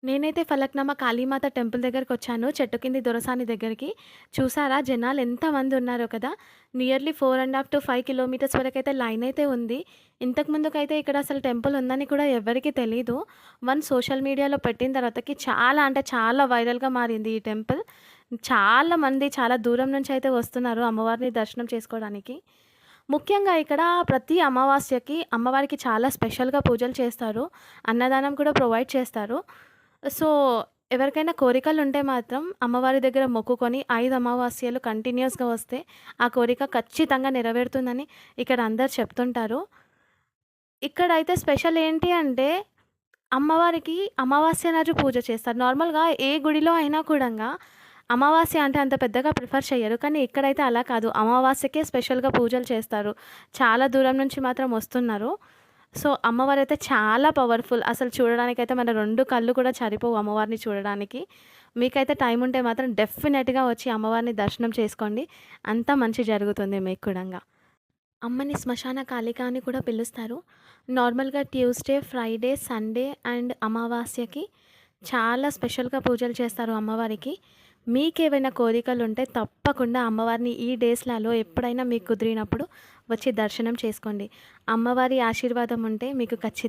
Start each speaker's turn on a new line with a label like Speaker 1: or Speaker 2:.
Speaker 1: నేనైతే ఫలక్నామా కాళీమాత టెంపుల్ దగ్గరకొచ్చాను. చెట్టు కింది దొరసాని దగ్గరికి. చూసారా జనాలు ఎంతమంది ఉన్నారో కదా! నియర్లీ 4½ to 5 కిలోమీటర్స్ వరకైతే లైనయితే ఉంది. ఇంతకు ముందుకైతే ఇక్కడ అసలు టెంపుల్ ఉందని కూడా ఎవ్వరికీ తెలీదు. వన్స్ సోషల్ మీడియాలో పెట్టిన తర్వాతకి చాలా అంటే చాలా వైరల్‌గా మారింది ఈ టెంపుల్. చాలా మంది చాలా దూరం నుంచయితే వస్తున్నారు అమ్మవారిని దర్శనం చేసుకోవడానికి. ముఖ్యంగా ఇక్కడ ప్రతి అమావాస్యకి అమ్మవారికి చాలా స్పెషల్‌గా పూజలు చేస్తారు. అన్నదానం కూడా ప్రొవైడ్ చేస్తారు. సో, ఎవరికైనా కోరికలుంటే మాత్రం అమ్మవారి దగ్గర మొక్కుకొని 5 అమావాస్యలు కంటిన్యూయస్‌గా వస్తే ఆ కోరిక ఖచ్చితంగా నెరవేరుతుందని ఇక్కడ అందరూ చెప్తుంటారు. ఇక్కడైతే స్పెషల్ ఏంటి అంటే అమ్మవారికి అమావాస్య రోజు పూజ చేస్తారు. నార్మల్‌గా ఏ గుడిలో అయినా కూడంగా అమావాస్య అంటే అంత పెద్దగా ప్రిఫర్ చెయ్యరు. కానీ ఇక్కడైతే అలా కాదు. అమావాస్యకే స్పెషల్‌గా పూజలు చేస్తారు. చాలా దూరం నుంచి మాత్రం వస్తున్నారు. సో, అమ్మవారైతే చాలా పవర్‌ఫుల్. అసలు చూడడానికైతే మన 2 కళ్ళు కూడా సరిపోవు అమ్మవారిని చూడడానికి. మీకైతే టైం ఉంటే మాత్రం డెఫినెట్‌గా వచ్చి అమ్మవారిని దర్శనం చేసుకోండి. అంతా మంచి జరుగుతుంది మీకు కూడంగా. అమ్మని శ్మశాన కాళిక అని కూడా పిలుస్తారు. నార్మల్‌గా ట్యూస్‌డే, ఫ్రైడే, సండే అండ్ అమావాస్యకి చాలా స్పెషల్‌గా పూజలు చేస్తారు అమ్మవారికి. మీకేవైనా కోరికలుంటే తప్పకుండా అమ్మవారిని ఈ డేస్‌లలో ఎప్పుడైనా మీకు కుదిరినప్పుడు వచ్చి దర్శనం చేసుకోండి. అమ్మవారి ఆశీర్వాదం ఉంటే మీకు ఖచ్చితంగా